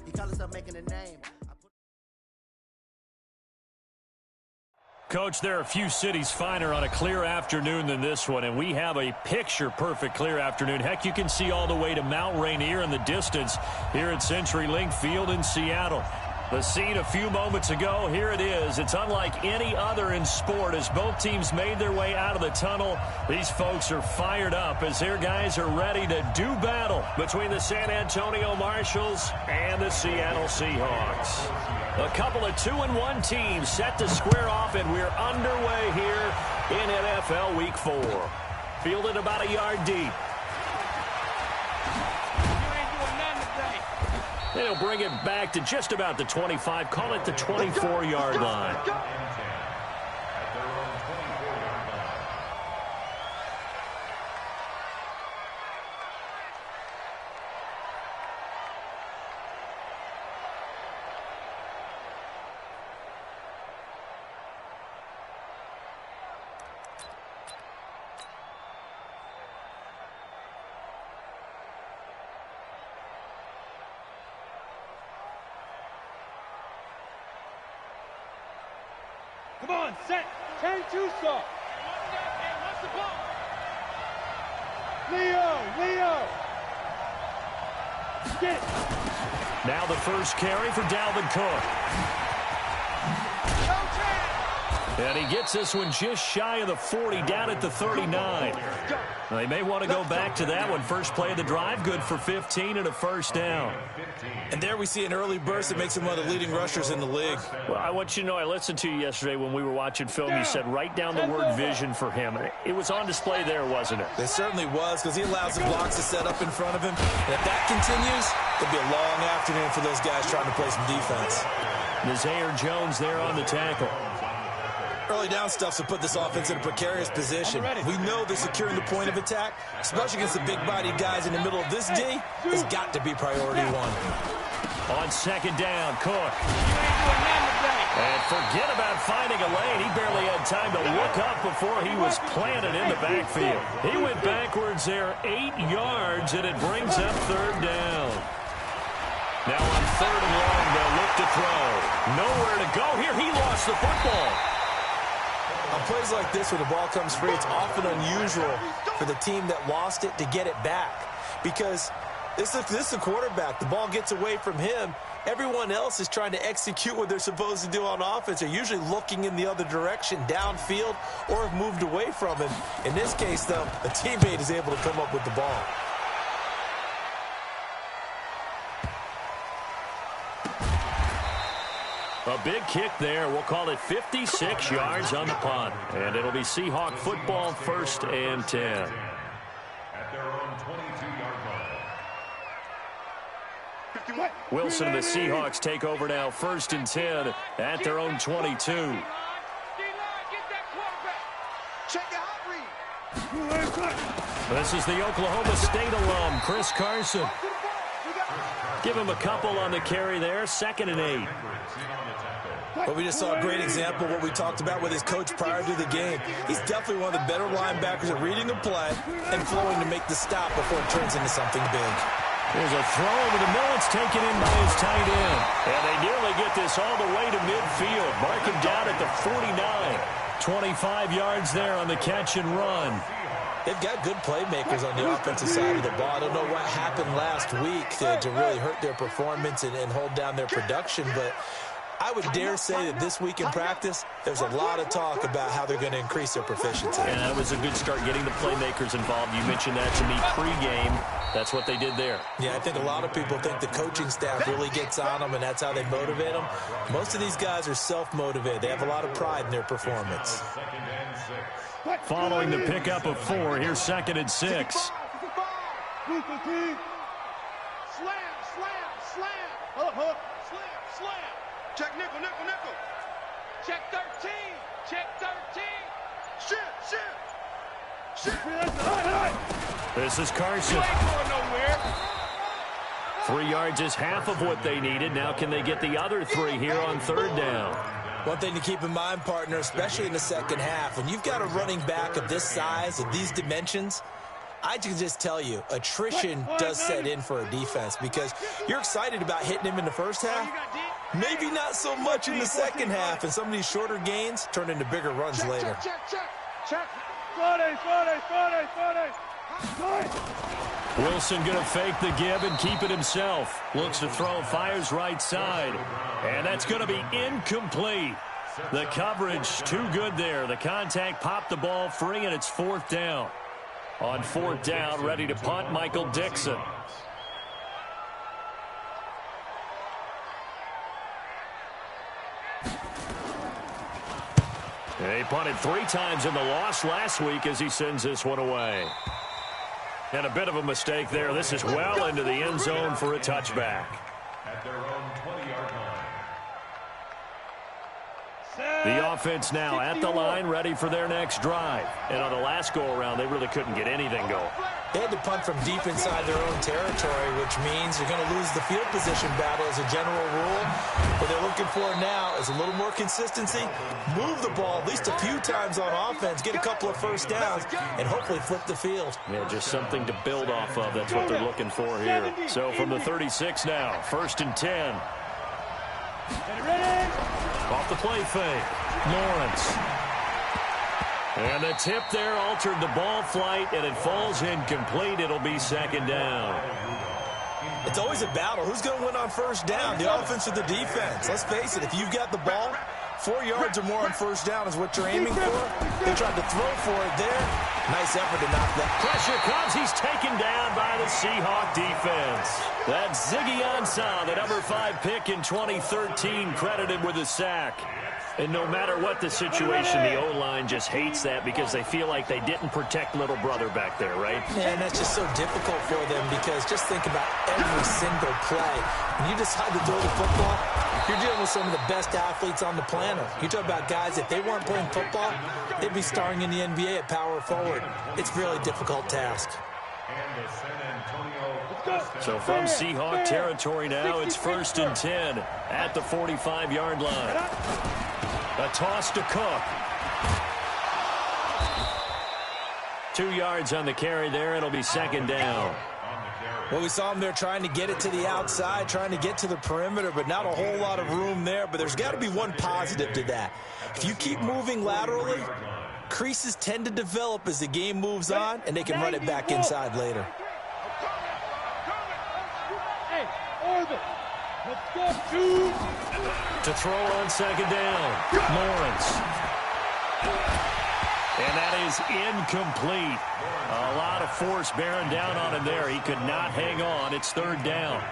He called himself making a name. Coach, there are a few cities finer on a clear afternoon than this one, and we have a picture-perfect clear afternoon. Heck, you can see all the way to Mount Rainier in the distance here at CenturyLink Field in Seattle. The scene a few moments ago, here it is. It's unlike any other in sport as both teams made their way out of the tunnel. These folks are fired up as their guys are ready to do battle between the San Antonio Marshals and the Seattle Seahawks. A couple of 2-1 teams set to square off, and we're underway here in NFL Week 4. Fielded about a yard deep. They'll bring it back to just about the 25. Call it the 24-yard line. Come on, set. 10-2 start. What's the ball? Leo. Get. Now the first carry for Dalvin Cook. And he gets this one just shy of the 40, down at the 39. They may want to go back to that one. First play of the drive, good for 15 and a first down. And there we see an early burst that makes him one of the leading rushers in the league. Well, I want you to know, I listened to you yesterday when we were watching film. You said write down the word vision for him. It was on display there, wasn't it? It certainly was, because he allows the blocks to set up in front of him. And if that continues, it'll be a long afternoon for those guys trying to play some defense. Nazaire Jones there on the tackle. Early down stuff to put this offense in a precarious position. We know that securing the point of attack, especially against the big-bodied guys in the middle of this D, has got to be priority one. On second down, Cook. And forget about finding a lane. He barely had time to look up before he was planted in the backfield. He went backwards there 8 yards, and it brings up third down. Now on third and long, they'll look to throw. Nowhere to go here. He lost the football. On plays like this where the ball comes free, it's often unusual for the team that lost it to get it back. Because this is the quarterback. The ball gets away from him. Everyone else is trying to execute what they're supposed to do on offense. They're usually looking in the other direction, downfield, or have moved away from him. In this case, though, a teammate is able to come up with the ball. A big kick there. We'll call it 56 yards on the punt. And it'll be Seahawk football, 1st and 10. At their own 22-yard line. Wilson and the Seahawks take over now, 1st and 10 at their own 22. This is the Oklahoma State alum, Chris Carson. Give him a couple on the carry there, 2nd and 8. But we just saw a great example of what we talked about with his coach prior to the game. He's definitely one of the better linebackers at reading a play and flowing to make the stop before it turns into something big. There's a throw over the middle. It's taken in by his tight end. And they nearly get this all the way to midfield. Mark him down at the 49. 25 yards there on the catch and run. They've got good playmakers on the offensive side of the ball. I don't know what happened last week to really hurt their performance and hold down their production, but I would dare say that this week in practice, there's a lot of talk about how they're going to increase their proficiency. And that was a good start getting the playmakers involved. You mentioned that to me pregame. That's what they did there. Yeah, I think a lot of people think the coaching staff really gets on them, and that's how they motivate them. Most of these guys are self-motivated. They have a lot of pride in their performance. Following the pickup of 4, here's 2nd and 6. Slam. Check nickel. Check 13. Shit. This is Carson. 3 yards is half of what they needed. Now can they get the other 3 here on 3rd down? One thing to keep in mind, partner, especially in the second half, when you've got a running back of this size, of these dimensions, I can just tell you, attrition does set in for a defense because you're excited about hitting him in the first half. Maybe not so much in the second half, and some of these shorter gains turn into bigger runs later. Check. Wilson going to fake the give and keep it himself. Looks to throw, fires right side. And that's going to be incomplete. The coverage too good there. The contact popped the ball free, and it's 4th down. On 4th down, ready to punt, Michael Dixon. He punted 3 times in the loss last week as he sends this one away. And a bit of a mistake there. This is well into the end zone for a touchback. At their own 20-yard line. The offense now at the line, ready for their next drive. And on the last go-around, they really couldn't get anything going. They had to punt from deep inside their own territory, which means you're going to lose the field position battle as a general rule. What they're looking for now is a little more consistency, move the ball at least a few times on offense, get a couple of first downs, and hopefully flip the field. Yeah, just something to build off of. That's what they're looking for here. So from the 36 now, 1st and 10. Off the play fake, Lawrence. And the tip there altered the ball flight, and it falls incomplete. It'll be 2nd down. It's always a battle. Who's going to win on first down, the offense or the defense? Let's face it, if you've got the ball, 4 yards or more on first down is what you're aiming for. They tried to throw for it there. Nice effort to knock that. Pressure comes. He's taken down by the Seahawk defense. That's Ziggy Ansah, the number 5 pick in 2013, credited with a sack. And no matter what the situation, the O-line just hates that because they feel like they didn't protect little brother back there, right? Yeah, and that's just so difficult for them because just think about every single play. When you decide to throw the football, you're dealing with some of the best athletes on the planet. You talk about guys, if they weren't playing football, they'd be starring in the NBA at power forward. It's a really difficult task. So from Seahawk territory now, it's 1st and 10 at the 45-yard line. A toss to Cook. 2 yards on the carry there. It'll be 2nd down. Well, we saw him there trying to get it to the outside, trying to get to the perimeter, but not a whole lot of room there. But there's got to be one positive to that. If you keep moving laterally, creases tend to develop as the game moves on, and they can run it back inside later. To throw on 2nd down, Lawrence. And that is incomplete. A lot of force bearing down on him there. He could not hang on. It's 3rd down.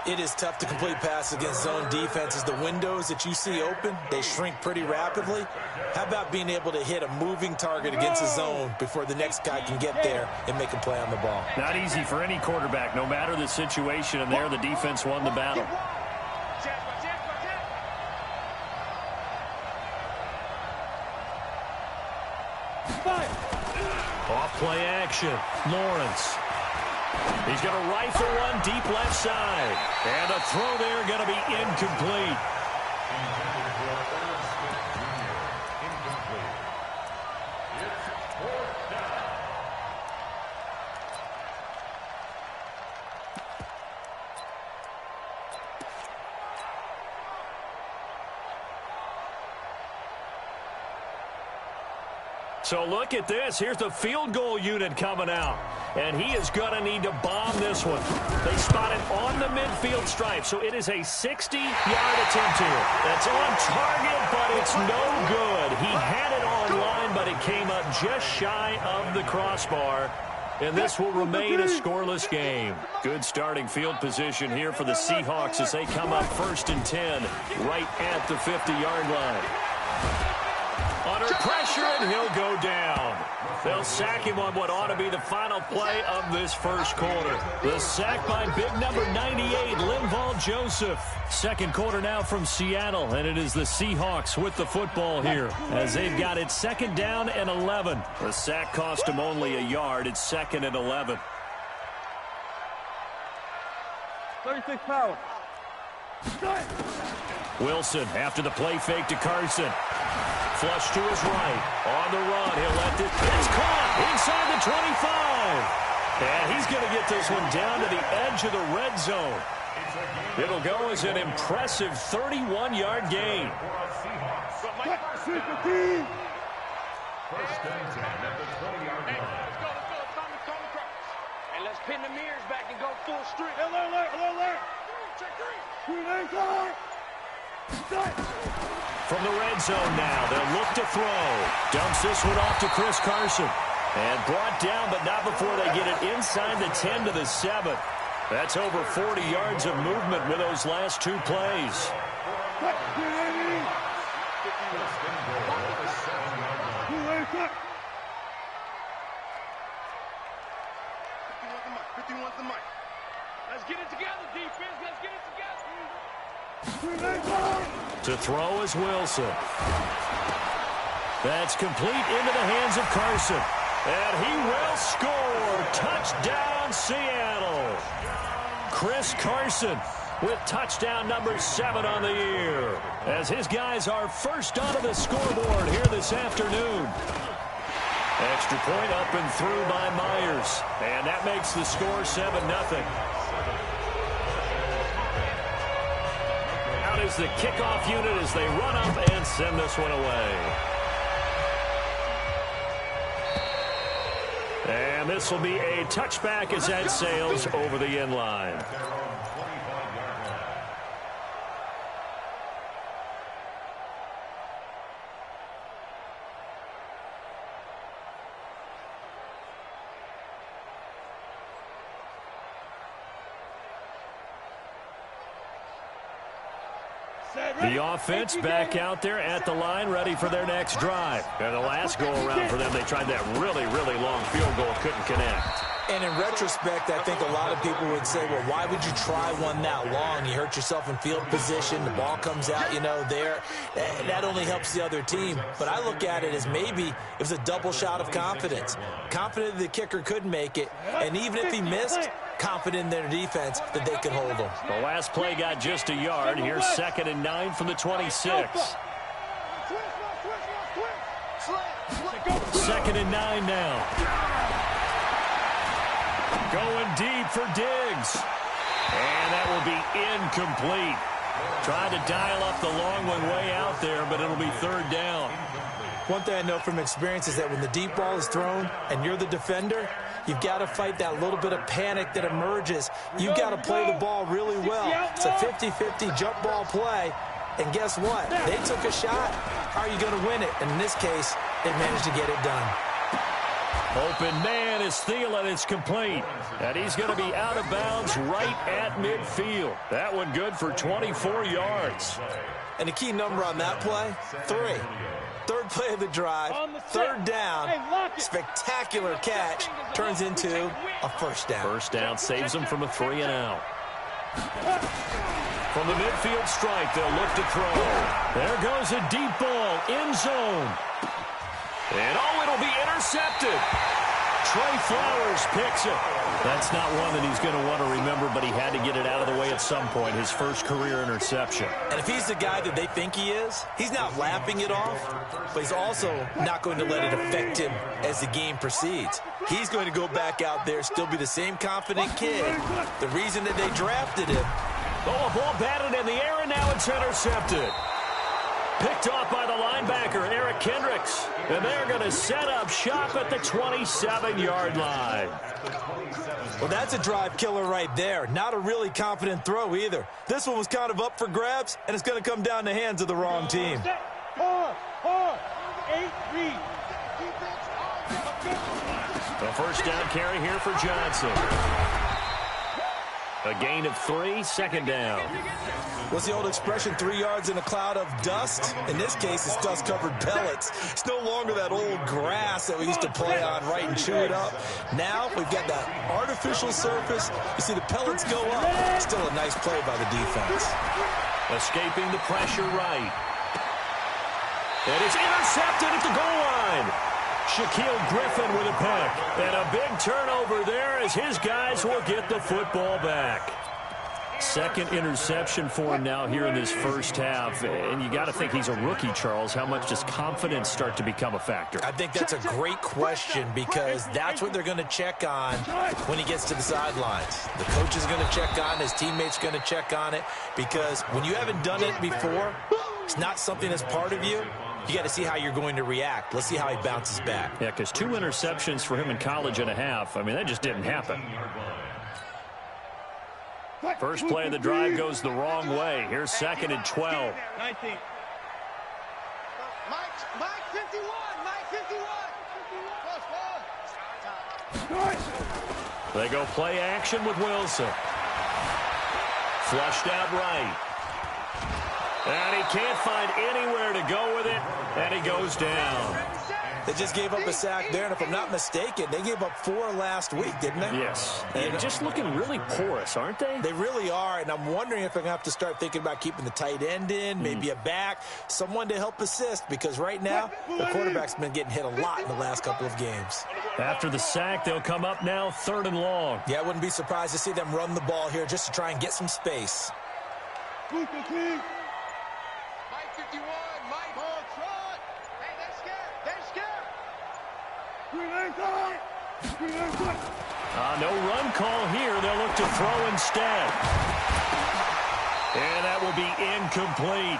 It is tough to complete passes against zone defenses. The windows that you see open, they shrink pretty rapidly. How about being able to hit a moving target against a zone before the next guy can get there and make a play on the ball? Not easy for any quarterback, no matter the situation, and there the defense won the battle. Off play action, Lawrence. He's going to rifle one deep left side. And a throw there going to be incomplete. So look at this. Here's the field goal unit coming out. And he is going to need to bomb this one. They spot it on the midfield stripe. So it is a 60-yard attempt here. That's on target, but it's no good. He had it on line, but it came up just shy of the crossbar. And this will remain a scoreless game. Good starting field position here for the Seahawks as they come up 1st and 10 right at the 50-yard line. Under pressure, and he'll go down. They'll sack him on what ought to be the final play of this first quarter. The sack by big number 98, Linval Joseph. Second quarter now from Seattle, and it is the Seahawks with the football here as they've got it 2nd down and 11. The sack cost him only a yard. It's 2nd and 11. 36 power. Wilson after the play fake to Carson. Flush to his right. On the run. He'll let it. It's caught inside the 25. And he's going to get this one down to the edge of the red zone. It'll go as an impressive 31-yard gain. First and 10 at the 20-yard line. Let's go. Tommy. And let's pin the mirrors back and go full street. Alert. Check three. From the red zone now, they'll look to throw. Dumps this one off to Chris Carson. And brought down, but not before they get it inside the 10 to the 7. That's over 40 yards of movement with those last two plays. Let's get it together, defense. Let's get it together. To throw is Wilson. That's complete into the hands of Carson. And he will score. Touchdown, Seattle. Chris Carson with touchdown number 7 on the year, as his guys are first onto the scoreboard here this afternoon. Extra point up and through by Myers. And that makes the score 7-0. Out is the kickoff unit as they run up and send this one away. And this will be a touchback as that sails over the end line. The offense back out there at the line, ready for their next drive. And the last go-around for them, they tried that really, really long field goal, couldn't connect. And in retrospect, I think a lot of people would say, well, why would you try one that long? You hurt yourself in field position. The ball comes out, there. That only helps the other team. But I look at it as maybe it was a double shot of confidence. Confident the kicker could make it. And even if he missed, confident in their defense that they could hold him. The last play got just a yard. Here's 2nd and 9 from the 26. 2nd and 9 now. Going deep for Diggs. And that will be incomplete. Trying to dial up the long one way out there, but it'll be 3rd down. One thing I know from experience is that when the deep ball is thrown and you're the defender, you've got to fight that little bit of panic that emerges. You've got to play the ball really well. It's a 50-50 jump ball play. And guess what? They took a shot. How are you going to win it? And in this case, they managed to get it done. Open man is Thielen. It's complete. And he's going to be out of bounds right at midfield. That one good for 24 yards. And the key number on that play, 3. 3rd play of the drive, 3rd down, spectacular catch, turns into a 1st down. 1st down saves them from a 3 and out. From the midfield stripe, they'll look to throw. There goes a deep ball, end zone. And it'll be intercepted. Trey Flowers picks it. That's not one that he's going to want to remember, but he had to get it out of the way at some point, his first career interception. And if he's the guy that they think he is, he's not laughing it off, but he's also not going to let it affect him as the game proceeds. He's going to go back out there, still be the same confident kid. The reason that they drafted him. Oh, a ball batted in the air, and now it's intercepted. Picked off by the linebacker, Eric Kendricks. And they're going to set up shop at the 27-yard line. Well, that's a drive killer right there. Not a really confident throw either. This one was kind of up for grabs, and it's going to come down the hands of the wrong team. 8-3. The 1st down carry here for Johnson. A gain of 3, 2nd down. What's the old expression, 3 yards in a cloud of dust? In this case, it's dust-covered pellets. It's no longer that old grass that we used to play on, right, and chew it up. Now we've got that artificial surface. You see the pellets go up. Still a nice play by the defense. Escaping the pressure right. And it's intercepted at the goal line. Shaquille Griffin with a pick. And a big turnover there as his guys will get the football back. Second interception for him now here in this first half. And you got to think he's a rookie, Charles. How much does confidence start to become a factor? I think that's a great question because that's what they're going to check on when he gets to the sidelines. The coach is going to check on, his teammates going to check on it, because when you haven't done it before, it's not something that's part of you. You got to see how you're going to react. Let's see how he bounces back. Yeah, because 2 interceptions for him in college and a half. I mean, that just didn't happen. First play of the drive goes the wrong way. Here's 2nd and 12. 19. Mike 51. Mike 51. They go play action with Wilson. Flushed out right. And he can't find anywhere to go with it. And he goes down. They just gave up a sack there, and if I'm not mistaken, they gave up 4 last week, didn't they? Yes. And just looking really porous, aren't they? They really are, and I'm wondering if I'm going to have to start thinking about keeping the tight end in, maybe a back, someone to help assist, because right now, the quarterback's been getting hit a lot in the last couple of games. After the sack, they'll come up now 3rd and long. Yeah, I wouldn't be surprised to see them run the ball here just to try and get some space. Mike 51. Mike on front. Hey, they're scared. They're scared. No run call here. They'll look to throw instead. And that will be incomplete.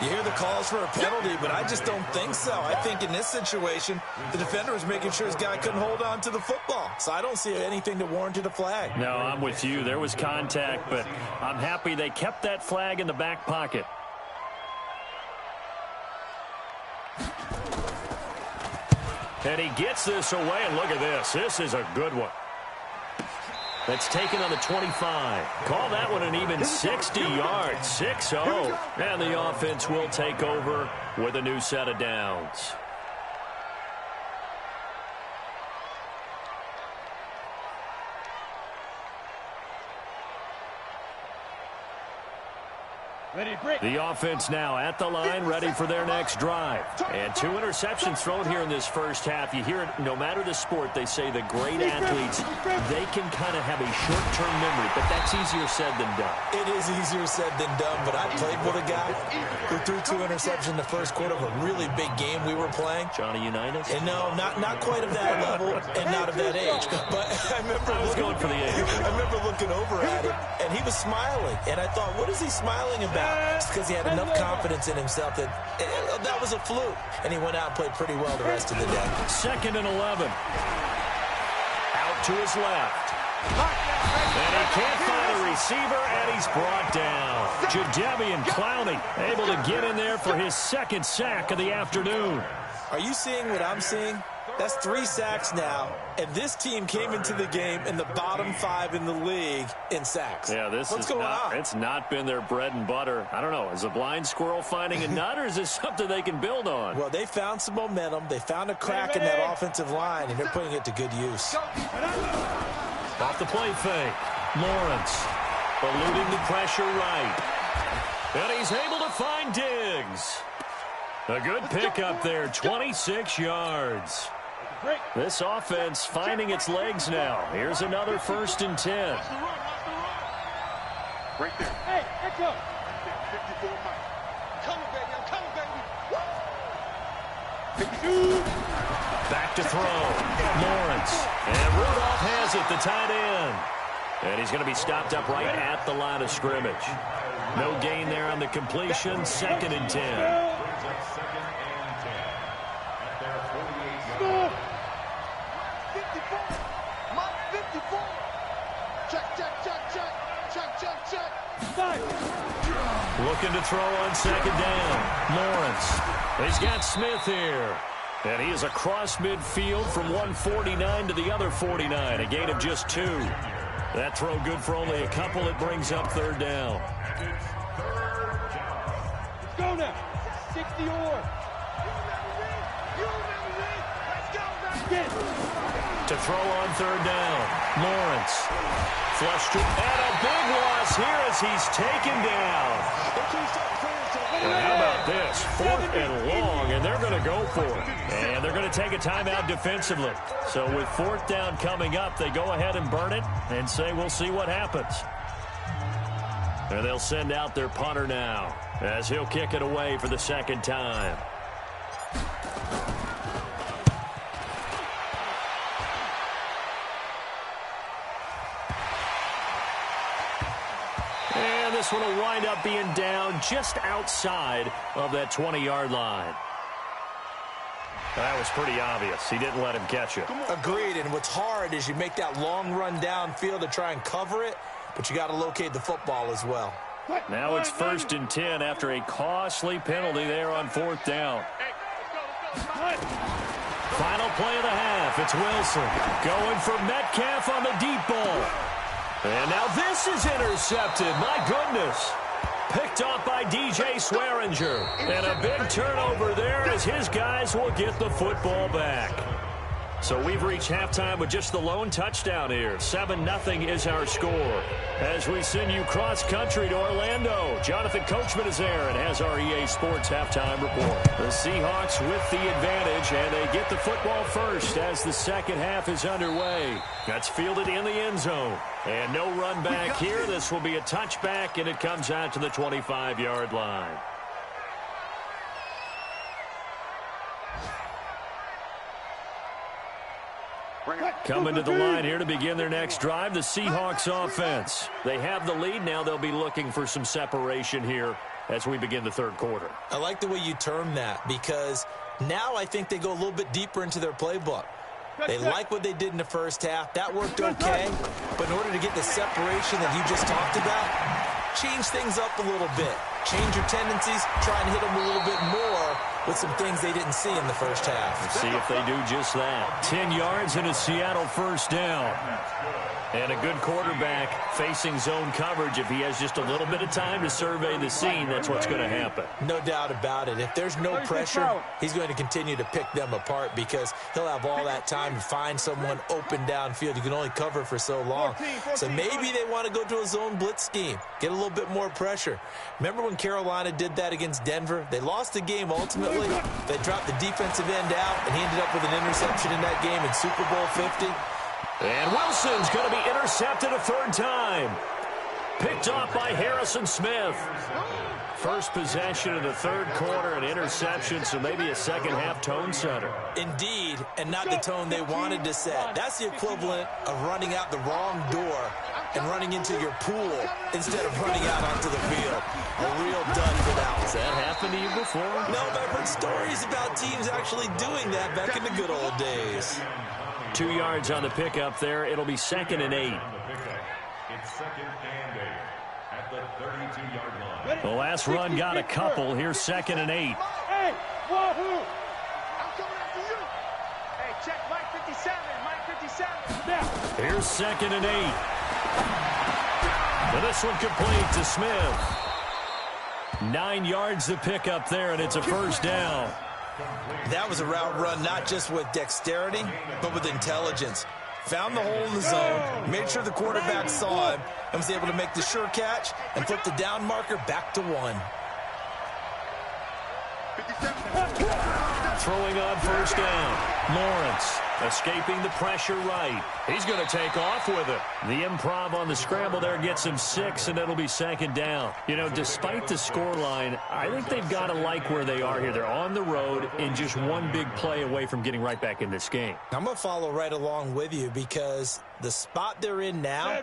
You hear the calls for a penalty, but I just don't think so. I think in this situation, the defender was making sure his guy couldn't hold on to the football. So I don't see anything to warrant a flag. No, I'm with you. There was contact, but I'm happy they kept that flag in the back pocket. And he gets this away, and look at this. This is a good one. That's taken on the 25. Call that one an even 60 yards. 6-0. And the offense will take over with a new set of downs. The offense now at the line, ready for their next drive. And 2 interceptions thrown here in this first half. You hear it, no matter the sport, they say the great athletes, they can kind of have a short-term memory, but that's easier said than done. It is easier said than done, but I played with a guy who threw 2 interceptions in the first quarter of a really big game we were playing. Johnny Unitas? And no, not quite of that level and not of that age. But I was going for the age. I remember looking over at him, and he was smiling. And I thought, what is he smiling about? It's because he had enough confidence in himself that that was a fluke. And he went out and played pretty well the rest of the day. 2nd and 11. Out to his left. And he can't find a receiver, and he's brought down. Jadeveon Clowney able to get in there for his 2nd sack of the afternoon. Are you seeing what I'm seeing? That's 3 sacks now, and this team came into the game in the bottom 5 in the league in sacks. Yeah, What's going on? It's not been their bread and butter. I don't know. Is a blind squirrel finding a nut, or is this something they can build on? Well, they found some momentum. They found a crack in that offensive line, and they're putting it to good use. Off the play fake. Lawrence eluding the pressure right. And he's able to find Diggs. A good pickup there, 26 yards. This offense finding its legs now. Here's another 1st and 10. Right there. Hey, echo. 54 Mike. Coming, baby. I'm coming, baby. Back to throw. Lawrence. And Rudolph has it, the tight end. And he's going to be stopped up right at the line of scrimmage. No gain there on the completion. 2nd and 10. Looking to throw on 2nd down. Lawrence. He's got Smith here. And he is across midfield from 149 to the other 49. A gain of just 2. That throw good for only a couple. It brings up 3rd down. Let's go now. 60 or. To throw on 3rd down. Lawrence. Flushed to, and a big loss here as he's taken down. And how about this? 4th and long, and they're going to go for it. And they're going to take a timeout defensively. So with 4th down coming up, they go ahead and burn it and say we'll see what happens. And they'll send out their punter now as he'll kick it away for the second time. And this one will wind up being down just outside of that 20-yard line. That was pretty obvious. He didn't let him catch it. Agreed, and what's hard is you make that long run downfield to try and cover it, but you got to locate the football as well. Now it's 1st and 10 after a costly penalty there on 4th down. Final play of the half. It's Wilson going for Metcalf on the deep ball. And now this is intercepted. My goodness. Picked off by DJ Swearinger. And a big turnover there as his guys will get the football back. So we've reached halftime with just the lone touchdown here. 7-0 is our score. As we send you cross-country to Orlando, Jonathan Coachman is there and has our EA Sports halftime report. The Seahawks with the advantage, and they get the football first as the second half is underway. That's fielded in the end zone. And no run back here. This will be a touchback, and it comes out to the 25-yard line. Coming to the line here to begin their next drive, the Seahawks offense. They have the lead. Now they'll be looking for some separation here as we begin the third quarter. I like the way you term that because now I think they go a little bit deeper into their playbook. They like what they did in the first half. That worked okay. But in order to get the separation that you just talked about, change things up a little bit. Change your tendencies. Try and hit them a little bit more with some things they didn't see in the first half. Let's see if they do just that. 10 yards and a Seattle first down. And a good quarterback facing zone coverage. If he has just a little bit of time to survey the scene, that's what's going to happen. No doubt about it. If there's no pressure, he's going to continue to pick them apart because he'll have all that time to find someone open downfield. You can only cover for so long. So maybe they want to go to a zone blitz scheme, get a little bit more pressure. Remember when Carolina did that against Denver? They lost the game ultimately. They dropped the defensive end out, and he ended up with an interception in that game in Super Bowl 50. And Wilson's going to be intercepted a third time. Picked off by Harrison Smith. First possession of the third quarter, an interception, so maybe a second-half tone setter. Indeed, and not the tone they wanted to set. That's the equivalent of running out the wrong door and running into your pool instead of running out onto the field. A real dud for that one. Has that happened to you before? No, but I've heard stories about teams actually doing that back in the good old days. 2 yards on the pickup there. It'll be 2nd and 8. It's 2nd and 8 at the 32-yard line. The last run got a couple. Here's 2nd and 8. Hey, wahoo! I'm coming after you. Hey, check Mike 57. Mike 57. Yeah. Here's 2nd and 8. But this one complete to Smith. 9 yards the pickup there, and it's a first down. That was a route run not just with dexterity, but with intelligence. Found the hole in the zone, made sure the quarterback saw him, and was able to make the sure catch and flip the down marker back to 1. Throwing on first down. Lawrence escaping the pressure right. He's going to take off with it. The improv on the scramble there gets him 6, and it'll be 2nd down. You know, despite the scoreline, I think they've got to like where they are here. They're on the road and just one big play away from getting right back in this game. I'm going to follow right along with you because the spot they're in now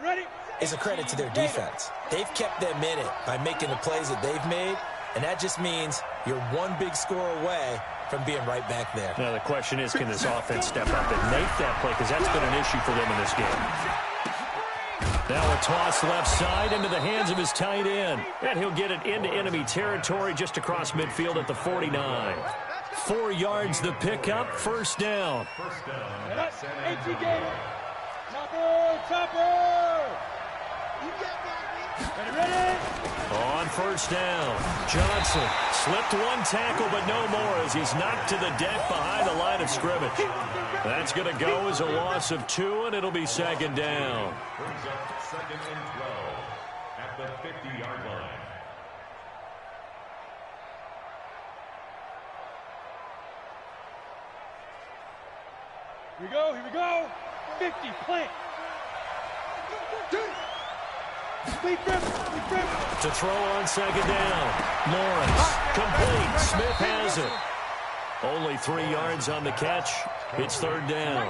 is a credit to their defense. They've kept them in it by making the plays that they've made, and that just means you're one big score away from being right back there. Now the question is, can this offense step up and make that play? Because that's been an issue for them in this game. Now a toss left side into the hands of his tight end. And he'll get it into enemy territory just across midfield at the 49. 4 yards the pickup, first down. Ready? On first down, Johnson slipped one tackle, but no more as he's knocked to the deck behind the line of scrimmage. That's going to go as a loss of 2, and it'll be 2nd down. Brings up 2nd and 12 at the 50-yard line. Here we go. 50, plant. To throw on second down. Lawrence, complete. Smith has it. Only 3 yards on the catch. It's third down.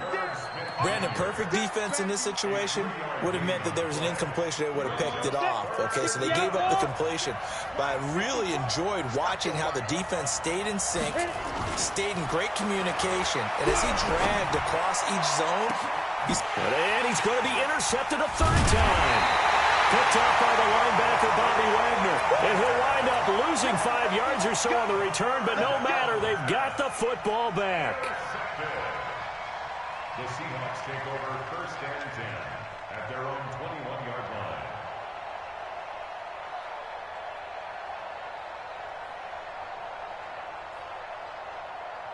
Brandon, perfect defense in this situation would have meant that there was an incompletion. They would have picked it off. Okay, so they gave up the completion. But I really enjoyed watching how the defense stayed in sync, stayed in great communication. And as he dragged across each zone, he's going to be intercepted a third time. Picked off by the linebacker, Bobby Wagner. And he'll wind up losing 5 yards or so on the return, but no matter, they've got the football back. The Seahawks take over first and 10 at their own 21-yard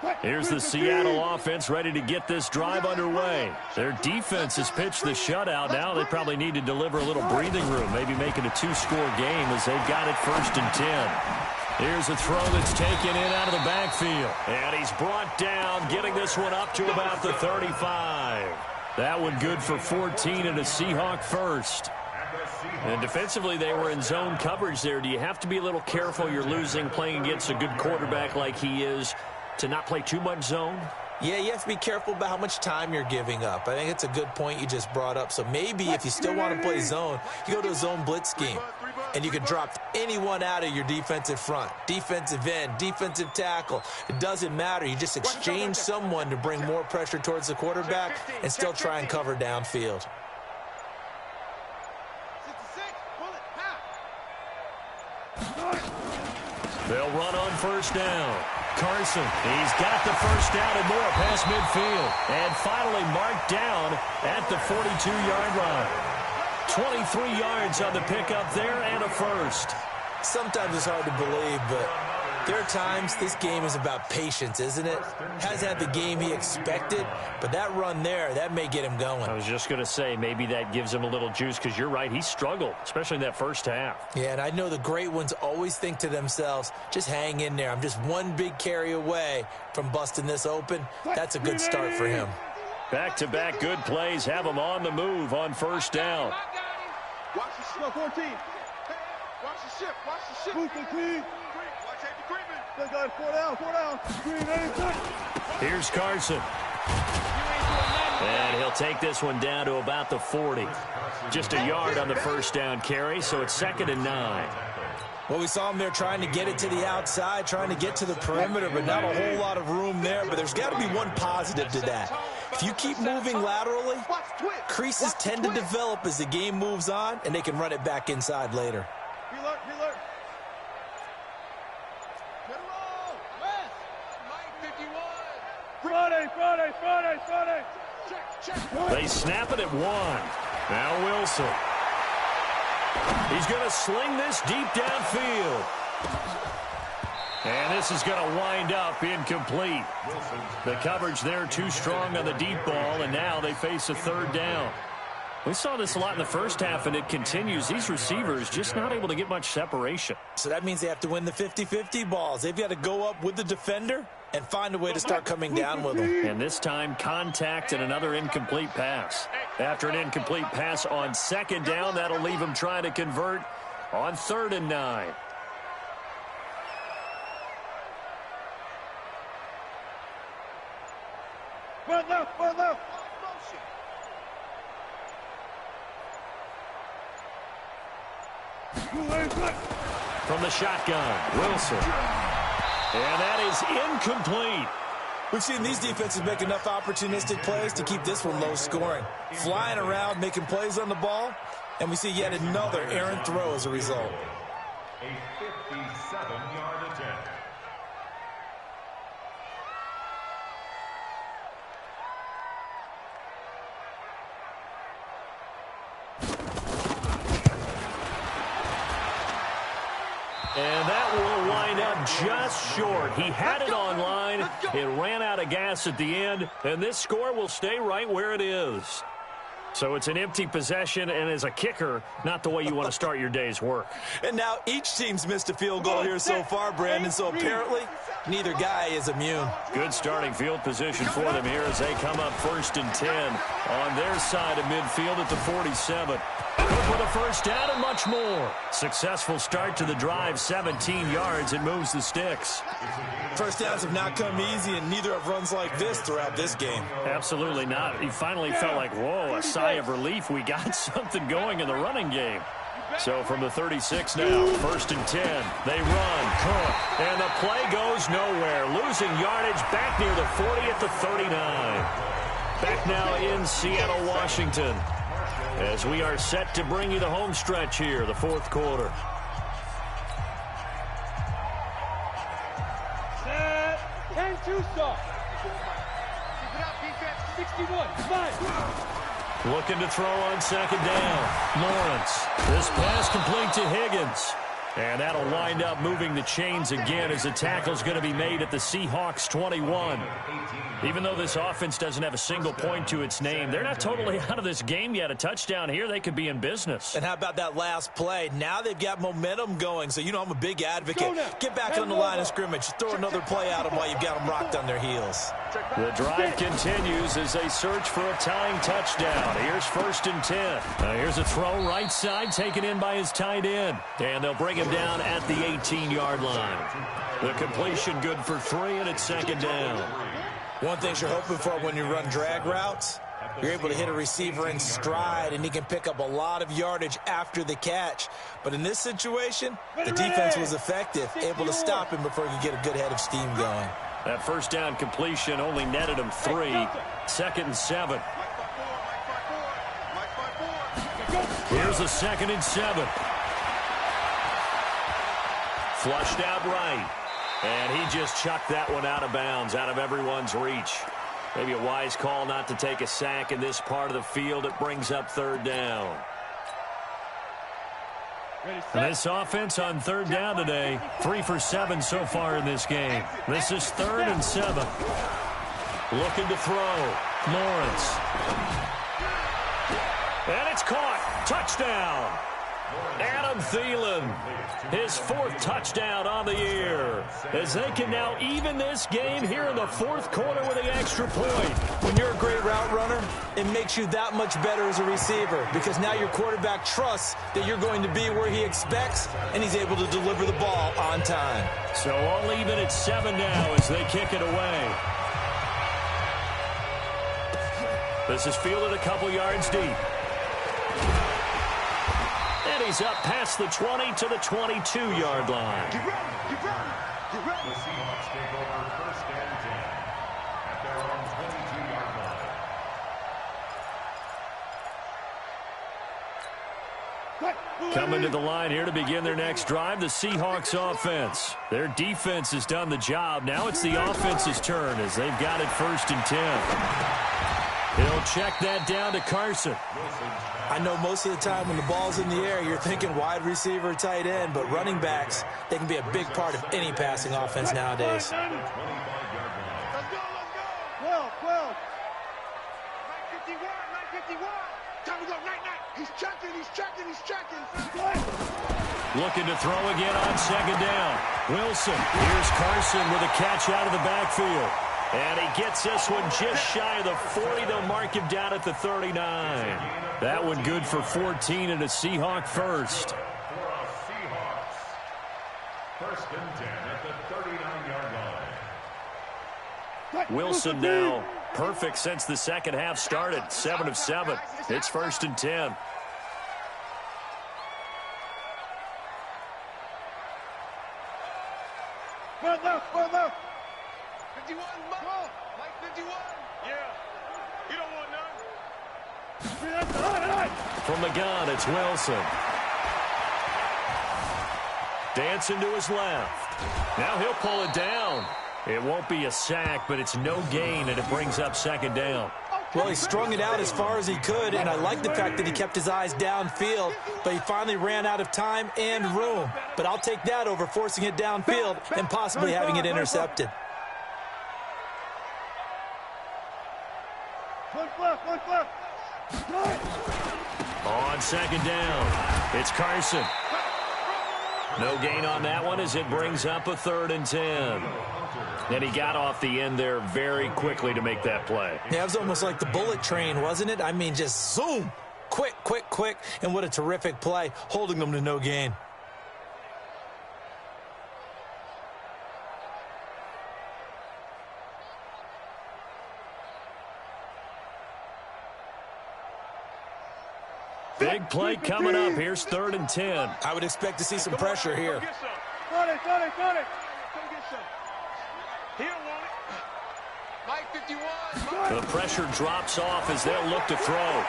line. Here's the Seattle offense ready to get this drive underway. Their defense has pitched the shutout. Now they probably need to deliver a little breathing room, maybe make it a 2-score game as they've got it first and 10. Here's a throw that's taken in out of the backfield. And he's brought down, getting this one up to about the 35. That one good for 14 and a Seahawk first. And defensively, they were in zone coverage there. Do you have to be a little careful? You're losing, playing against a good quarterback like he is, to not play too much zone? Yeah, you have to be careful about how much time you're giving up. I think it's a good point you just brought up. So maybe if you still want to play zone, you go to a zone blitz scheme. And you can drop anyone out of your defensive front. Defensive end, defensive tackle. It doesn't matter. You just exchange someone to bring more pressure towards the quarterback and still try and cover downfield. They'll run on first down. Carson, he's got the first down and more past midfield. And finally marked down at the 42-yard line. 23 yards on the pickup there and a first. Sometimes it's hard to believe, but there are times this game is about patience, isn't it? Hasn't had the game he expected, but that run there, that may get him going. I was just going to say, maybe that gives him a little juice, because you're right, he struggled, especially in that first half. Yeah, and I know the great ones always think to themselves, just hang in there. I'm just one big carry away from busting this open. That's a good start for him. Back-to-back good plays have him on the move on first down. Watch the ship. 14. Watch the ship. Watch the ship. Watch the Greenman. They got 4 down. 4 down. Here's Carson. And he'll take this one down to about the 40. Just a yard on the first down carry, so it's 2nd and 9. Well, we saw him there trying to get it to the outside, trying to get to the perimeter, but not a whole lot of room there. But there's got to be one positive to that. If you keep moving laterally, creases tend to develop as the game moves on, and they can run it back inside later. Friday. They snap it at 1. Now Wilson. He's going to sling this deep downfield. And this is going to wind up incomplete. The coverage there too strong on the deep ball, and now they face a third down. We saw this a lot in the first half, and it continues. These receivers just not able to get much separation. So that means they have to win the 50-50 balls. They've got to go up with the defender and find a way to start coming down with them. And this time, contact and another incomplete pass. After an incomplete pass on second down, that'll leave him trying to convert on 3rd and 9. One left. From the shotgun, Wilson. And that is incomplete. We've seen these defenses make enough opportunistic plays to keep this one low scoring. Flying around, making plays on the ball, and we see yet another errant throw as a result. A 57-yard attempt. And that will wind up just short. He had it on line. It ran out of gas at the end, and this score will stay right where it is. So it's an empty possession, and as a kicker, not the way you want to start your day's work. And now each team's missed a field goal here so far, Brandon, so apparently neither guy is immune. Good starting field position for them here as they come up 1st and 10 on their side of midfield at the 47. for the first down and much more. Successful start to the drive, 17 yards. It moves the sticks. First downs have not come easy, and neither have runs like this throughout this game. Absolutely not. He finally felt like, whoa, a sigh of relief. We got something going in the running game. So from the 36 now, 1st and 10. They run, Cook, and the play goes nowhere. Losing yardage back near the 40 at the 39. Back now in Seattle, Washington, as we are set to bring you the home stretch here, the 4th quarter. Set, and 2 stop. Keep it up, defense. 61, 5. Looking to throw on 2nd down. Lawrence. This pass complete to Higgins. And that'll wind up moving the chains again as the tackle's going to be made at the Seahawks 21. Even though this offense doesn't have a single point to its name, they're not totally out of this game yet. A touchdown here, they could be in business. And how about that last play? Now they've got momentum going, so you know I'm a big advocate. Get back on the line of scrimmage. Throw another play at them while you've got them rocked on their heels. The drive continues as they search for a tying touchdown. Here's 1st and 10. Here's a throw right side taken in by his tight end. And they'll bring him down at the 18-yard line. The completion good for 3, and it's 2nd down. One thing you're hoping for when you run drag routes, you're able to hit a receiver in stride, and he can pick up a lot of yardage after the catch. But in this situation, the defense was effective, able to stop him before he could get a good head of steam going. That 1st down completion only netted him 3. 2nd and 7. Here's a 2nd and 7. Flushed out right. And he just chucked that one out of bounds, out of everyone's reach. Maybe a wise call not to take a sack in this part of the field. It brings up 3rd down. And this offense on 3rd down today, 3 for 7 so far in this game. This is 3rd and 7. Looking to throw. Lawrence. And it's caught. Touchdown. Adam Thielen, his 4th touchdown on the year, as they can now even this game here in the 4th quarter with an extra point. When you're a great route runner, it makes you that much better as a receiver, because now your quarterback trusts that you're going to be where he expects, and he's able to deliver the ball on time. So all even at 7 now as they kick it away. This is fielded a couple yards deep. And he's up past the 20 to the 22-yard line. The Seahawks take over 1st and 10 at their own 22-yard line. Coming to the line here to begin their next drive, the Seahawks offense. Their defense has done the job. Now it's the offense's turn as they've got it 1st and 10. He'll check that down to Carson. I know most of the time when the ball's in the air, you're thinking wide receiver, tight end, but running backs, they can be a big part of any passing offense nowadays. Let's go. 12. 951. Time to go, night. He's checking. Looking to throw again on 2nd down. Wilson. Here's Carson with a catch out of the backfield. And he gets this one just shy of the 40. They'll mark him down at the 39. That one good for 14 and a Seahawk first. For a Seahawks. 1st and 10 at the 39-yard line. Wilson now perfect since the 2nd half started. 7 of 7. It's 1st and 10. Well, 51, Mike 51. Yeah. You don't want none. From the gun, it's Wilson. Dancing to his left. Now he'll pull it down. It won't be a sack, but it's no gain, and it brings up 2nd down. Well, he strung it out as far as he could, and I like the fact that he kept his eyes downfield, but he finally ran out of time and room. But I'll take that over forcing it downfield and possibly having it intercepted. On 2nd down, it's Carson. No gain on that one as it brings up a 3rd and 10. And he got off the end there very quickly to make that play. Yeah, it was almost like the bullet train, wasn't it? I mean, just zoom. Quick, quick, quick, and what a terrific play, holding them to no gain. Big play coming up. Here's 3rd and 10. I would expect to see some pressure here. Got it. Come get some. He don't want it. Mike 51. The pressure drops off as they'll look to throw.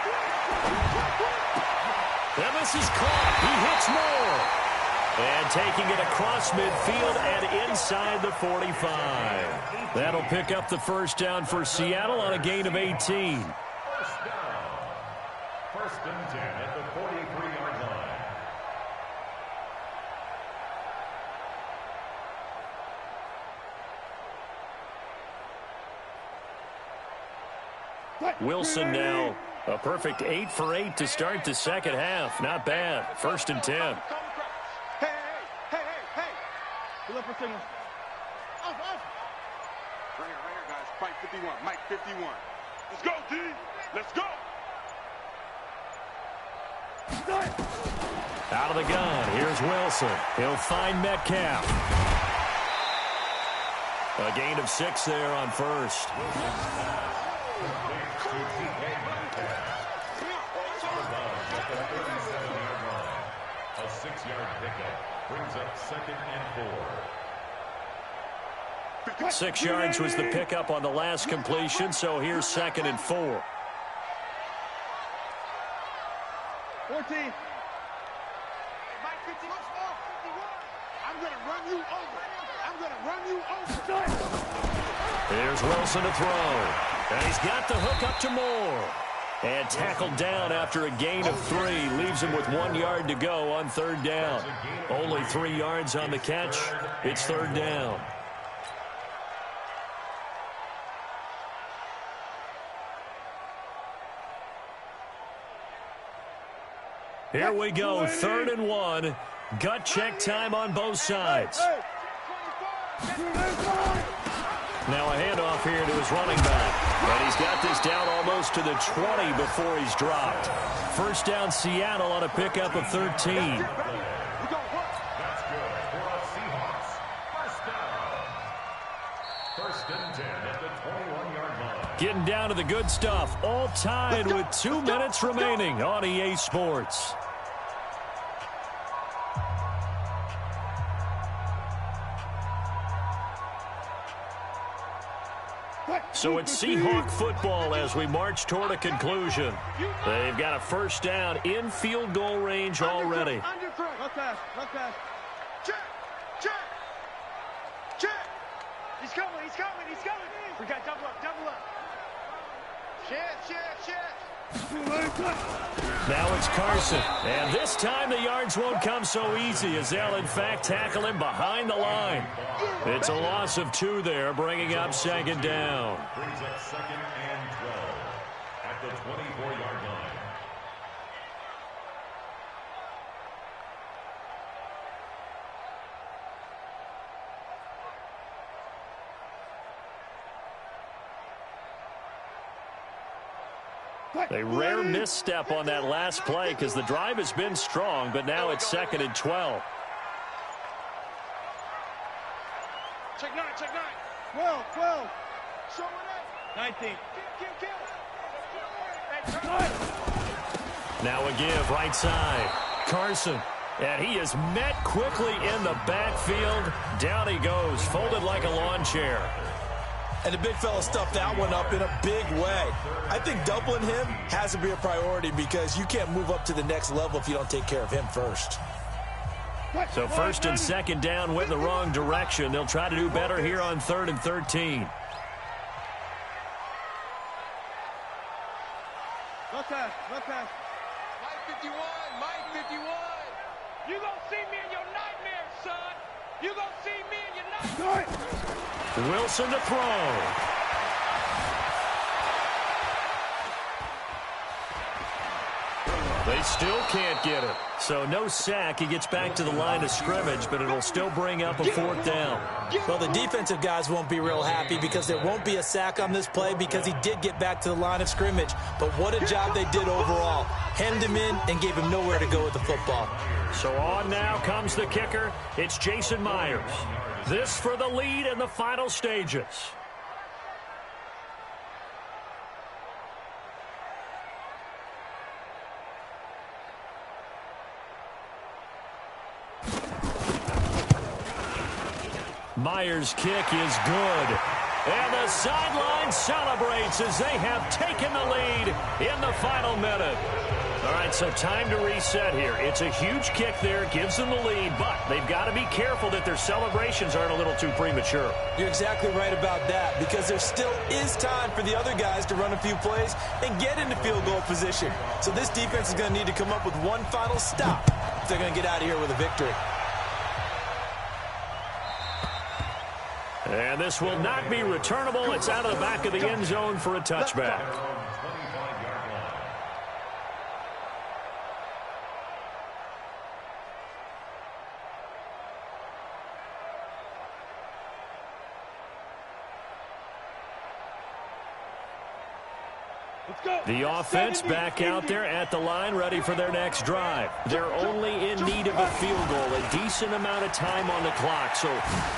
And this is caught. He hits more. And taking it across midfield and inside the 45. That'll pick up the first down for Seattle on a gain of 18. First down. 1st and 10 at the 43-yard line. Wilson now a perfect 8 for 8 to start the second half. Not bad. 1st and 10. Hey. Pull up for signal. Off. Right here, guys. Mike 51. Mike 51. Let's go, D. Let's go. Out of the gun. Here's Wilson. He'll find Metcalf. A gain of 6 there on 1st. A 6-yard pickup brings up 2nd and 4. 6 yards was the pickup on the last completion, so here's 2nd and 4. 14. Hey, Mike 51. I'm going to run you over. Here's Wilson to throw. And he's got the hook up to Moore. And tackled down after a gain of 3. Leaves him with 1 yard to go on 3rd down. Only 3 yards on the catch. It's 3rd down. Here we go, 3rd and 1. Gut check time on both sides. Now a handoff here to his running back. And he's got this down almost to the 20 before he's dropped. First down Seattle on a pickup of 13. That's good for the Seahawks. First down. 1st and 10 at the 21-yard line. Getting down to the good stuff. All tied with 2 minutes remaining on EA Sports. So it's Seahawk football as we march toward a conclusion. They've got a first down in field goal range already. Look pass. Check. He's coming. We got double up. Shit. Now it's Carson. And this time the yards won't come so easy as they'll in fact tackle him behind the line. It's a loss of 2 there, bringing up 2nd down. Brings up 2nd and 12 at the 24-yard line. A rare misstep on that last play because the drive has been strong, but now it's 2nd and 12. Check 9. 12. Show it up. 19. Now a give right side. Carson. And he is met quickly in the backfield. Down he goes, folded like a lawn chair. And the big fella stuffed that one up in a big way. I think doubling him has to be a priority because you can't move up to the next level if you don't take care of him first. So 1st and 2nd down went the wrong direction. They'll try to do better here on 3rd and 13. Look pass. Mike 51. You gonna see me in your nightmares, son. You gonna see me in your nightmares. Wilson to throw. They still can't get it. So no sack. He gets back to the line of scrimmage, but it'll still bring up a 4th down. Well, the defensive guys won't be real happy because there won't be a sack on this play because he did get back to the line of scrimmage. But what a job they did overall. Hemmed him in and gave him nowhere to go with the football. So on now comes the kicker. It's Jason Myers. This for the lead in the final stages. Myers' kick is good. And the sideline celebrates as they have taken the lead in the final minute. All right, so time to reset here. It's a huge kick there, gives them the lead, but they've got to be careful that their celebrations aren't a little too premature. You're exactly right about that because there still is time for the other guys to run a few plays and get into field goal position. So this defense is going to need to come up with one final stop if they're going to get out of here with a victory. And this will not be returnable. It's out of the back of the end zone for a touchback. The offense back out there at the line, ready for their next drive. They're only in need of a field goal, a decent amount of time on the clock. So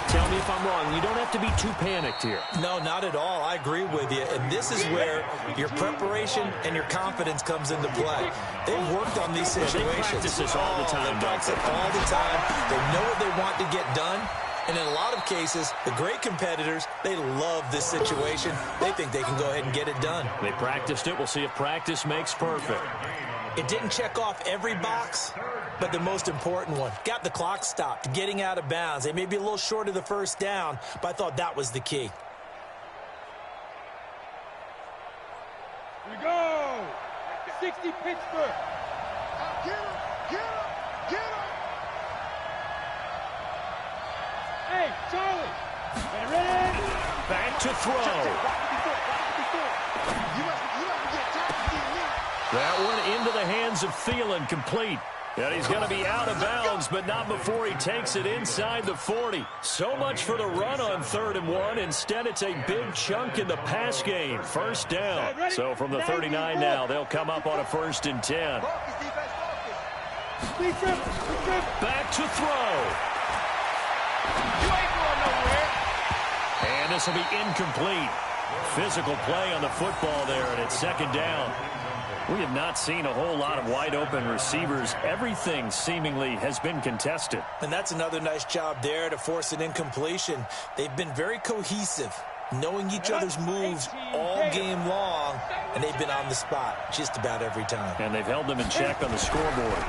tell me if I'm wrong. You don't have to be too panicked here. No, not at all. I agree with you. And this is where your preparation and your confidence comes into play. They've worked on these situations. They practice this all the time. They practice it all the time. They know what they want to get done. And in a lot of cases, the great competitors, they love this situation. They think they can go ahead and get it done. They practiced it. We'll see if practice makes perfect. It didn't check off every box, but the most important one. Got the clock stopped, getting out of bounds. They may be a little short of the first down, but I thought that was the key. Here we go. 60 Pittsburgh. Get him, get him, get him. Hey, Charlie. Ready? Back to throw. That one into the hands of Thielen, complete. And he's going to be out of bounds, but not before he takes it inside the 40. So much for the run on 3rd and 1. Instead, it's a big chunk in the pass game. 1st down. So from the 39 now, they'll come up on a 1st and 10. Back to throw. You ain't going nowhere. And this will be incomplete. Physical play on the football there, and it's 2nd down. We have not seen a whole lot of wide-open receivers. Everything seemingly has been contested. And that's another nice job there to force an incompletion. They've been very cohesive, knowing each other's moves all game long, and they've been on the spot just about every time. And they've held them in check on the scoreboard.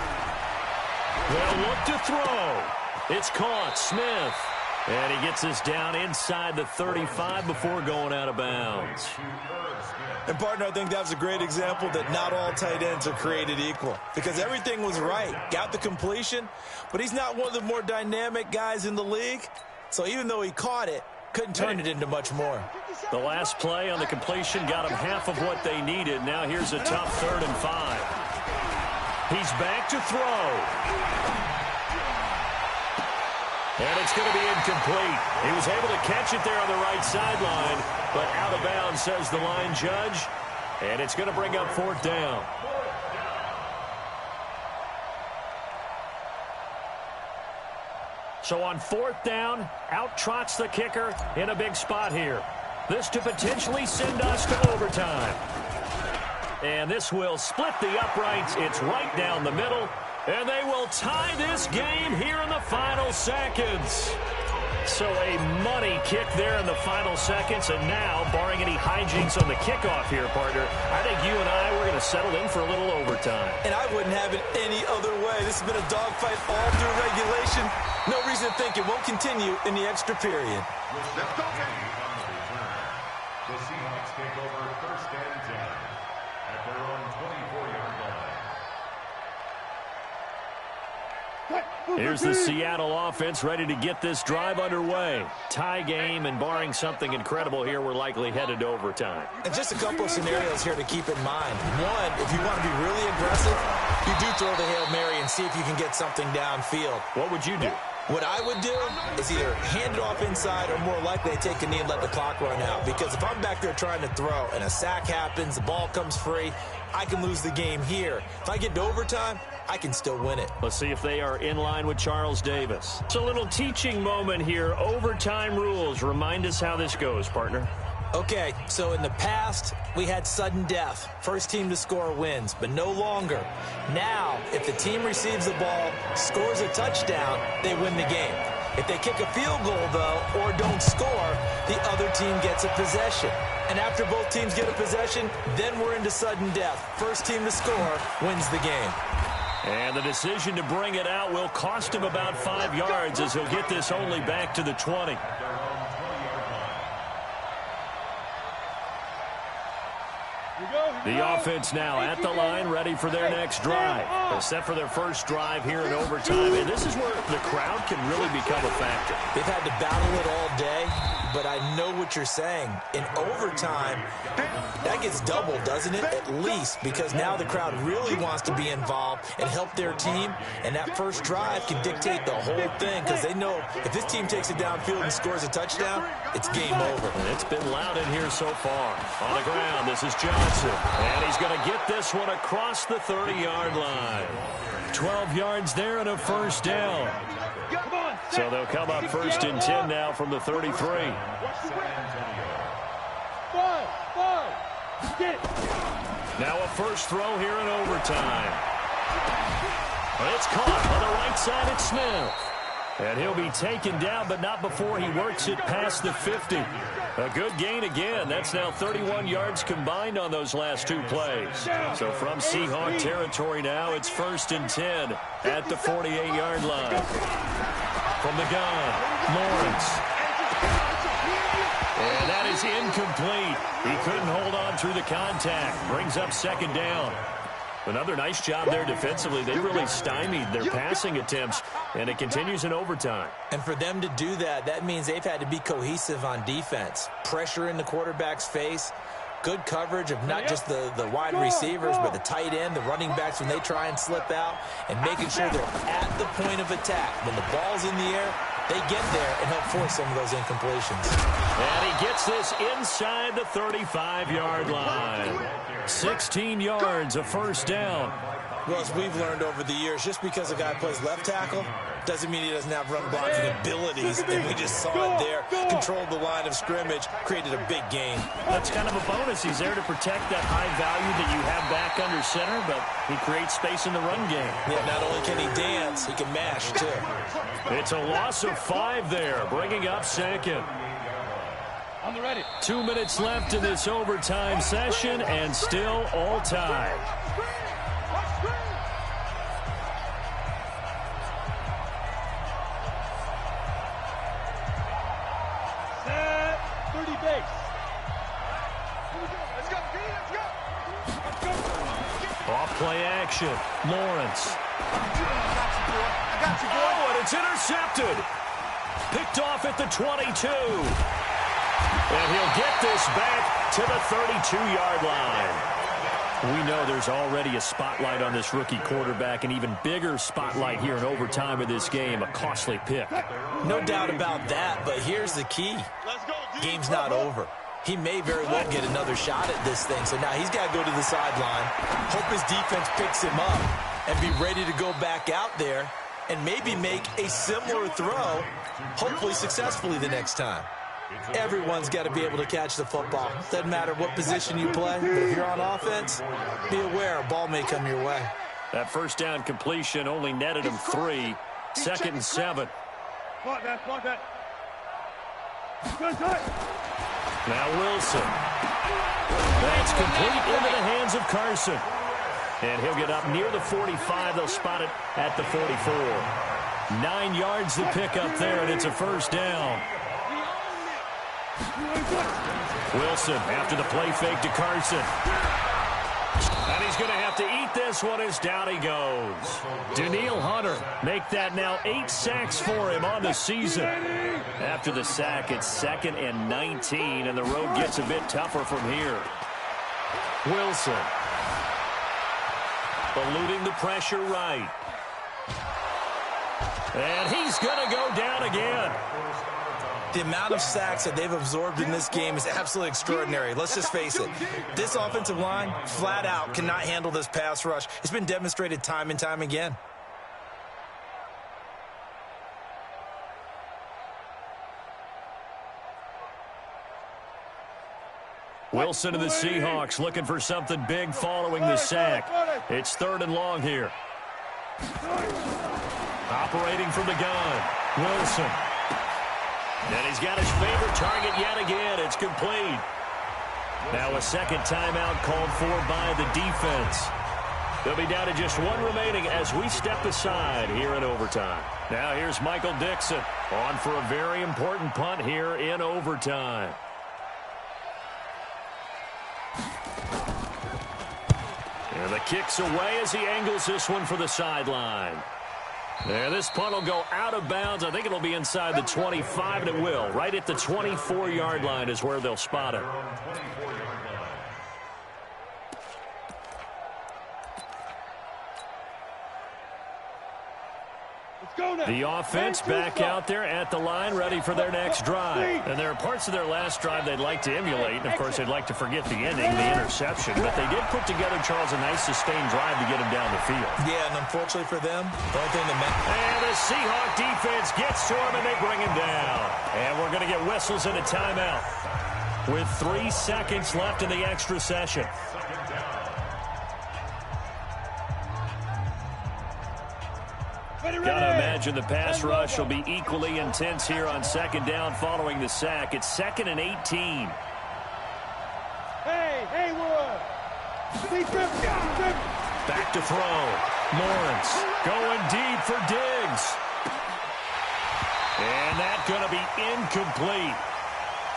They'll look to throw. It's caught. Smith. And he gets this down inside the 35 before going out of bounds. And, partner, I think that was a great example that not all tight ends are created equal. Because everything was right. Got the completion, but he's not one of the more dynamic guys in the league. So even though he caught it, couldn't turn it into much more. The last play on the completion got him half of what they needed. Now here's a tough 3rd and 5. He's back to throw. And it's going to be incomplete. He was able to catch it there on the right sideline, but out of bounds, says the line judge. And it's going to bring up 4th down. So on 4th down, out trots the kicker in a big spot here. This to potentially send us to overtime. And this will split the uprights. It's right down the middle. And they will tie this game here in the final seconds. So a money kick there in the final seconds. And now, barring any hijinks on the kickoff here, partner, I think you and I, we're going to settle in for a little overtime. And I wouldn't have it any other way. This has been a dogfight all through regulation. No reason to think it won't continue in the extra period. Let's go, man. The Seahawks take over 1st and 10 at their own 24-yard line. Here's the Seattle offense ready to get this drive underway. Tie game, and barring something incredible here, we're likely headed to overtime. And just a couple of scenarios here to keep in mind. One, if you want to be really aggressive, You do throw the Hail Mary and see if you can get something downfield. What would you do? What I would do is either hand it off inside or more likely I take a knee and let the clock run out. Because if I'm back there trying to throw and a sack happens, the ball comes free, I can lose the game here. If I get to overtime, I can still win it. Let's see if they are in line with Charles Davis. It's a little teaching moment here. Overtime rules. Remind us how this goes, partner. Okay, so in the past, we had sudden death. First team to score wins, but no longer. Now, if the team receives the ball, scores a touchdown, they win the game. If they kick a field goal, though, or don't score, the other team gets a possession. And after both teams get a possession, then we're into sudden death. First team to score wins the game. And the decision to bring it out will cost him about 5 yards as he'll get this only back to the 20. The offense now at the line, ready for their next drive. They're set for their first drive here in overtime, and this is where the crowd can really become a factor. They've had to battle it all day, but I know what you're saying. In overtime, that gets doubled, doesn't it? At least, because now the crowd really wants to be involved and help their team, and that first drive can dictate the whole thing because they know if this team takes it downfield and scores a touchdown, it's game over. And it's been loud in here so far. On the ground, this is Johnson. And he's going to get this one across the 30-yard line. 12 yards there and a first down. So they'll come up first and 10 now from the 33. Now a first throw here in overtime. It's caught on the right side at Smith. And he'll be taken down, but not before he works it past the 50. A good gain again. That's now 31 yards combined on those last two plays. So from Seahawk territory now, it's first and 10 at the 48-yard line. From the gun, Lawrence. And that is incomplete. He couldn't hold on through the contact. Brings up second down. Another nice job there defensively. They really stymied their passing attempts, and it continues in overtime. And for them to do that, that means they've had to be cohesive on defense. Pressure in the quarterback's face, good coverage of not just the wide receivers, but the tight end, the running backs when they try and slip out, and making sure they're at the point of attack. When the ball's in the air, they get there and help force some of those incompletions. And he gets this inside the 35-yard line. 16 yards, a first down. Well, as we've learned over the years, just because a guy plays left tackle doesn't mean he doesn't have run blocking abilities. And we just saw it there. Controlled the line of scrimmage, created a big gain. That's kind of a bonus. He's there to protect that high value that you have back under center, but he creates space in the run game. Yeah, not only can he dance, he can mash, too. It's a loss of 5 there, bringing up second. On the ready. 2 minutes left in this overtime session, and still all tied. Set. 30 base. Let's go. Let's go. Let's go. Off play action. Lawrence. I got you, boy. Oh, and it's intercepted. Picked off at the 22. And he'll get this back to the 32-yard line. We know there's already a spotlight on this rookie quarterback, an even bigger spotlight here in overtime of this game, a costly pick. No doubt about that, but here's the key. Game's not over. He may very well get another shot at this thing, so now he's got to go to the sideline, hope his defense picks him up, and be ready to go back out there and maybe make a similar throw, hopefully successfully the next time. Everyone's got to be able to catch the football. Doesn't matter what position you play, but if you're on offense, be aware a ball may come your way. That first down completion only netted him 3. Second and 7. Block that. Now Wilson. That's complete into the hands of Carson. And he'll get up near the 45. They'll spot it at the 44. 9 yards to pick up there, and it's a first down. Wilson after the play fake to Carson. And he's going to have to eat this one as down he goes. Daniil Hunter make that now 8 sacks for him on the season. After the sack, it's 2nd and 19, and the road gets a bit tougher from here. Wilson. eluding the pressure right. And he's going to go down again. The amount of sacks that they've absorbed in this game is absolutely extraordinary. Let's just face it. This offensive line, flat out, cannot handle this pass rush. It's been demonstrated time and time again. Wilson of the Seahawks looking for something big following the sack. It's 3rd and long here. Operating from the gun, Wilson. And he's got his favorite target yet again. It's complete. Now a second timeout called for by the defense. They'll be down to just 1 remaining as we step aside here in overtime. Now here's Michael Dixon on for a very important punt here in overtime. And the kick's away as he angles this one for the sideline. There, this punt will go out of bounds. I think it'll be inside the 25, and it will. Right at the 24-yard line is where they'll spot it. The offense back out there at the line, ready for their next drive. And there are parts of their last drive they'd like to emulate. And, of course, they'd like to forget the ending, the interception. But they did put together, Charles, a nice sustained drive to get him down the field. Yeah, and unfortunately for them, the only thing that and the Seahawk defense gets to him, and they bring him down. And we're going to get whistles and a timeout with 3 seconds left in the extra session. Got to imagine the pass rush will be equally intense here on 2nd down following the sack. It's 2nd and 18. Hey, Haywood. Back to throw. Lawrence going deep for Diggs. And that's going to be incomplete.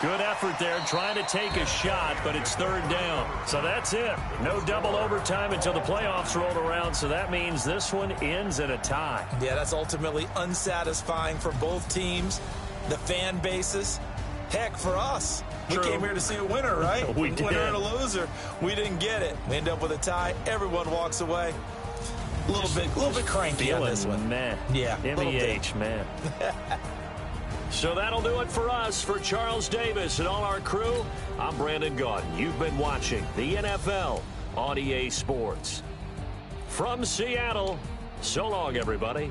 Good effort there, trying to take a shot, but it's 3rd down. So that's it. No double overtime until the playoffs rolled around, so that means this one ends in a tie. Yeah, that's ultimately unsatisfying for both teams, the fan bases. Heck, for us. True. We came here to see a winner, right? We did. Winner and a loser. We didn't get it. We end up with a tie. Everyone walks away. A little bit cranky on this one. Man. Yeah, MEH, man. So that'll do it for us. For Charles Davis and all our crew, I'm Brandon Gaudin. You've been watching the NFL on EA Sports. From Seattle, so long, everybody.